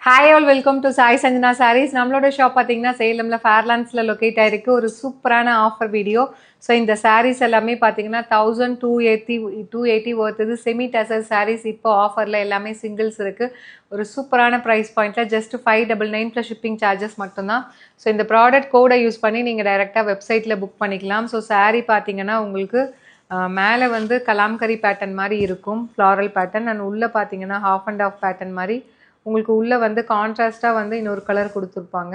Hi all, welcome to Sai Sanjana Sarees. நம்மளோட shop பார்த்தீங்கன்னா சேலம்ல ஃபேர்லாண்ட்ஸில் locate ஆயிருக்கு. ஒரு சூப்பரான ஆஃபர் வீடியோ. ஸோ இந்த சாரீஸ் எல்லாமே பார்த்தீங்கன்னா 1280 ஒர்த்துது செமி டசர் சாரீஸ். இப்போ ஆஃபரில் எல்லாமே சிங்கிள்ஸ் இருக்குது. ஒரு சூப்பரான ப்ரைஸ் பாயிண்ட்டில் ஜஸ்ட் 599 ப்ளஸ் ஷிப்பிங் சார்ஜஸ் மட்டும்தான். ஸோ இந்த ப்ராடக்ட் கோடை யூஸ் பண்ணி நீங்கள் டைரெக்டாக வெப்சைட்டில் புக் பண்ணிக்கலாம். ஸோ சாரீ பார்த்தீங்கன்னா உங்களுக்கு மேலே வந்து கலாம்கரி பேட்டர்ன் மாதிரி இருக்கும், ஃப்ளாரல் பேட்டர்ன். அண்ட் உள்ளே பார்த்தீங்கன்னா ஹாஃப் அண்ட் ஆஃப் பேட்டர்ன் மாதிரி உங்களுக்கு உள்ளே வந்து கான்ட்ராஸ்ட்டாக வந்து இன்னொரு கலர் கொடுத்துருப்பாங்க.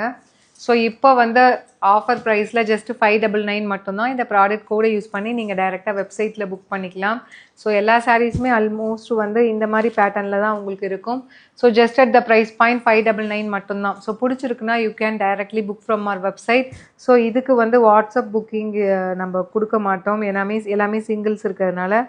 ஸோ இப்போ வந்து ஆஃபர் ப்ரைஸில் ஜஸ்ட் 599 மட்டும்தான். இந்த ப்ராடக்ட் கோடை யூஸ் பண்ணி நீங்கள் டைரெக்டாக வெப்சைட்டில் புக் பண்ணிக்கலாம். ஸோ எல்லா சாரீஸுமே ஆல்மோஸ்ட் வந்து இந்த மாதிரி பேட்டர்னில் தான் உங்களுக்கு இருக்கும். So just at the price point 599 மட்டும்தான். ஸோ பிடிச்சிருக்குன்னா you can directly book from our website. So இதுக்கு வந்து வாட்ஸ்அப் புக்கிங் நம்ம கொடுக்க மாட்டோம், எல்லாமே சிங்கிள்ஸ் இருக்கிறதுனால.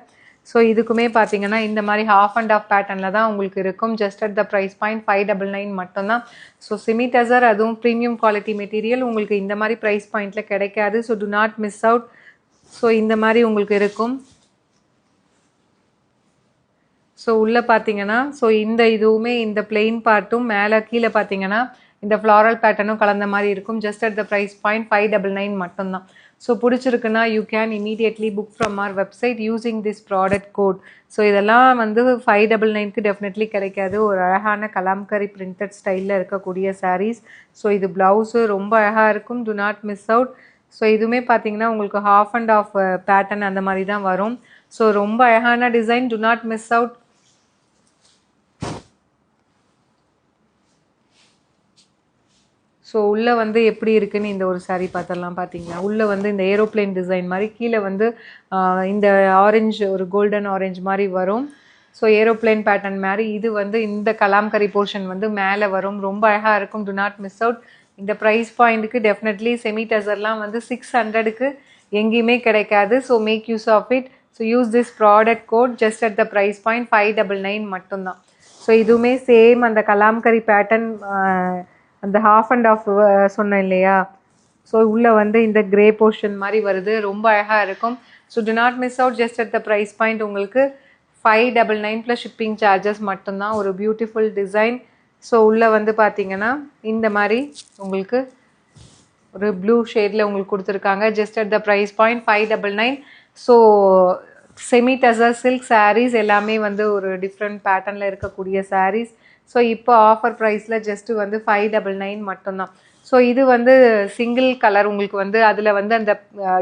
ஸோ இதுக்குமே பார்த்தீங்கன்னா இந்த மாதிரி ஹாஃப் அண்ட் ஆஃப் பேட்டர்னில் தான் உங்களுக்கு இருக்கும். Just at the price point 599 மட்டும்தான். ஸோ செமி டசர், அதுவும் ப்ரீமியம் குவாலிட்டி மெட்டீரியல் உங்களுக்கு இந்த மாதிரி ப்ரைஸ் பாயிண்டில் கிடைக்காது. So do not miss out. So இந்த மாதிரி உங்களுக்கு இருக்கும். ஸோ உள்ளே பார்த்தீங்கன்னா இந்த இதுவுமே இந்த பிளெயின் பார்ட்டும் மேலே கீழே பார்த்தீங்கன்னா இந்த ஃப்ளாரல் பேட்டர்னும் கலந்த மாதிரி இருக்கும். Just at the price point 599 மட்டும்தான். ஸோ பிடிச்சிருக்குன்னா you can immediately book from our website using this product code. So இதெல்லாம் வந்து 599க்கு டெஃபினெட்லி கிடைக்காது. ஒரு அழகான கலாம்கரி பிரிண்டட் ஸ்டைலில் இருக்கக்கூடிய சாரீஸ். ஸோ இது ப்ளவுஸு ரொம்ப அழகாக இருக்கும். Do not miss out. So இதுவுமே பார்த்தீங்கன்னா உங்களுக்கு ஹாஃப் அண்ட் ஆஃப் பேட்டர்ன் அந்த மாதிரி தான் வரும். ஸோ ரொம்ப அழகான design. To not miss out. So உள்ளே வந்து எப்படி இருக்குன்னு இந்த ஒரு சாரீ பார்த்துடலாம். பார்த்தீங்கன்னா உள்ளே வந்து இந்த ஏரோப்ளேன் டிசைன் மாதிரி, கீழே வந்து இந்த ஆரஞ்சு, ஒரு கோல்டன் ஆரஞ்சு மாதிரி வரும். ஸோ ஏரோப்ளேன் பேட்டர்ன் மாதிரி இது வந்து இந்த கலாம்கரி போர்ஷன் வந்து மேலே வரும். ரொம்ப அழகாக இருக்கும். Do not miss out. இந்த ப்ரைஸ் பாயிண்ட்டுக்கு டெஃபினெட்லி செமி டசர்லாம் வந்து 600க்கு எங்கேயுமே கிடைக்காது. So make use of it. So use this product code just at the price point 599 மட்டும்தான். ஸோ இதுவுமே சேம் அந்த கலாம்கரி பேட்டர்ன், அந்த ஹாஃப் அண்ட் ஆஃப் சொன்னேன் இல்லையா. ஸோ உள்ளே வந்து இந்த கிரே போர்ஷன் மாதிரி வருது. ரொம்ப அழகாக இருக்கும். So do not miss out. Just at the price point உங்களுக்கு 599 ப்ளஸ் ஷிப்பிங் சார்ஜஸ் மட்டும்தான். ஒரு பியூட்டிஃபுல் டிசைன். ஸோ உள்ளே வந்து பார்த்தீங்கன்னா இந்த மாதிரி உங்களுக்கு ஒரு ப்ளூ ஷேடில் உங்களுக்கு கொடுத்துருக்காங்க. Just at the price point 599. So semi tussar silk sarees எல்லாமே வந்து ஒரு டிஃப்ரெண்ட் பேட்டர்னில் இருக்கக்கூடிய சாரீஸ். ஸோ இப்போ ஆஃபர் ப்ரைஸில் ஜஸ்ட்டு வந்து 599 மட்டும்தான். ஸோ இது வந்து சிங்கிள் கலர் உங்களுக்கு வந்து அதில் வந்து அந்த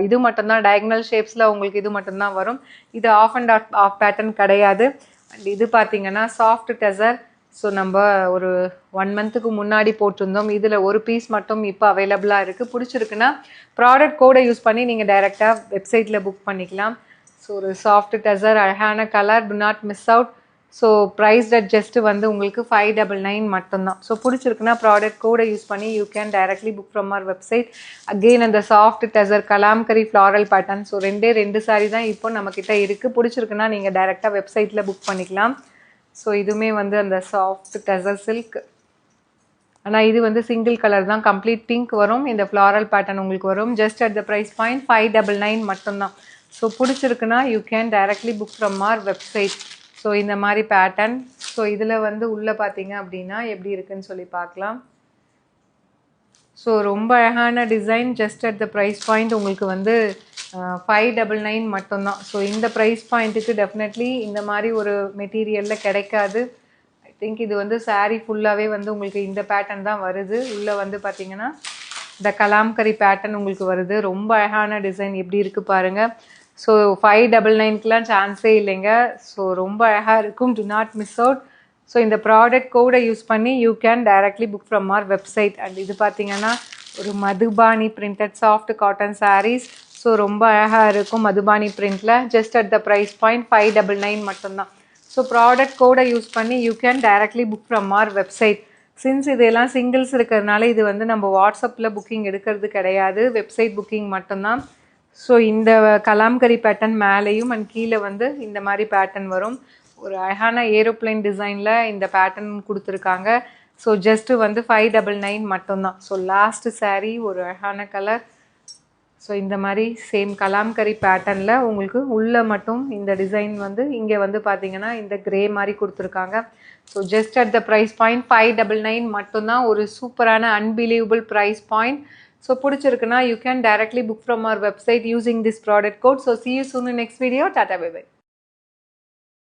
இது மட்டும்தான் டயக்னல் ஷேப்ஸில் உங்களுக்கு இது மட்டும்தான் வரும். இது ஆஃப் அண்ட் ஆஃப் பேட்டர்ன் கிடையாது. அண்ட் இது பார்த்தீங்கன்னா சாஃப்ட் டசர். ஸோ நம்ம ஒரு 1 மந்த்துக்கு முன்னாடி போட்டிருந்தோம். இதில் ஒரு பீஸ் மட்டும் இப்போ அவைலபிளாக இருக்குது. பிடிச்சிருக்குன்னா ப்ராடக்ட் கோடை யூஸ் பண்ணி நீங்கள் டைரெக்டாக வெப்சைட்டில் புக் பண்ணிக்கலாம். ஸோ ஒரு சாஃப்ட் டசர், அழகான colour. Do not miss out. So price at just வந்து உங்களுக்கு 599 மட்டும்தான். ஸோ பிடிச்சிருக்குன்னா ப்ராடக்ட் கோடை யூஸ் பண்ணி you can directly book from our website. Again அந்த soft tussar kalamkari floral pattern. So ரெண்டு சாரீ தான் இப்போ நம்மக்கிட்ட இருக்குது. பிடிச்சிருக்குன்னா நீங்கள் டைரெக்டாக வெப்சைட்டில் புக் பண்ணிக்கலாம். ஸோ இதுவுமே வந்து அந்த சாஃப்ட் டசர் சில்க். ஆனால் இது வந்து சிங்கிள் கலர் தான், கம்ப்ளீட் பிங்க் வரும். இந்த ஃப்ளாரல் பேட்டர்ன் உங்களுக்கு வரும். Just at the price point 599 மட்டும்தான். ஸோ பிடிச்சிருக்குன்னா you can directly book from our website. So இந்த மாதிரி பேட்டர்ன். ஸோ இதில் வந்து உள்ளே பார்த்தீங்க அப்படின்னா எப்படி இருக்குன்னு சொல்லி பார்க்கலாம். ஸோ ரொம்ப அழகான design. Just at the price point உங்களுக்கு வந்து 599 மட்டும்தான். ஸோ இந்த ப்ரைஸ் பாயிண்ட்டுக்கு டெஃபினெட்லி இந்த மாதிரி ஒரு மெட்டீரியலில் கிடைக்காது. ஐ திங்க் இது வந்து சாரீ ஃபுல்லாகவே வந்து உங்களுக்கு இந்த பேட்டர்ன் தான் வருது. உள்ளே வந்து பார்த்தீங்கன்னா இந்த கலாம்கரி பேட்டர்ன் உங்களுக்கு வருது. ரொம்ப அழகான டிசைன். எப்படி இருக்குது பாருங்கள். ஸோ 599க்குலாம் சான்ஸே இல்லைங்க. ஸோ ரொம்ப அழகாக இருக்கும். Do not miss out. So இந்த ப்ராடக்ட் கோடை யூஸ் பண்ணி you can directly book from our website. And இது பார்த்தீங்கன்னா ஒரு Madhubani printed soft cotton saris. So ரொம்ப அழகாக இருக்கும் மதுபானி பிரிண்டில். Just at the price point 599 மட்டும்தான். ஸோ ப்ராடக்ட் கோடை யூஸ் பண்ணி you can directly book from our website. Since இதெல்லாம் சிங்கிள்ஸ் இருக்கிறதுனால இது வந்து நம்ம வாட்ஸ்அப்பில் புக்கிங் எடுக்கிறது கிடையாது, வெப்சைட் புக்கிங் மட்டும்தான். ஸோ இந்த கலாம்கரி பேட்டர்ன் மேலேயும் அண்ட் கீழே வந்து இந்த மாதிரி பேட்டர்ன் வரும். ஒரு அழகான ஏரோப்ளைன் டிசைனில் இந்த பேட்டர்ன் கொடுத்துருக்காங்க. ஸோ ஜஸ்ட்டு வந்து 599 மட்டும்தான். ஸோ லாஸ்ட் சாரீ ஒரு அழகான கலர். ஸோ இந்த மாதிரி சேம் கலாம்கரி பேட்டர்னில் உங்களுக்கு உள்ளே மட்டும் இந்த டிசைன் வந்து இங்கே வந்து பார்த்தீங்கன்னா இந்த கிரே மாதிரி கொடுத்துருக்காங்க. So just at the price point 599 மட்டும்தான். ஒரு சூப்பரான அன்பிலீவபிள் ப்ரைஸ் பாயிண்ட். ஸோ பிடிச்சிருக்குன்னா you can directly book from our website using this product code. So see you soon in next video. Tata, bye bye.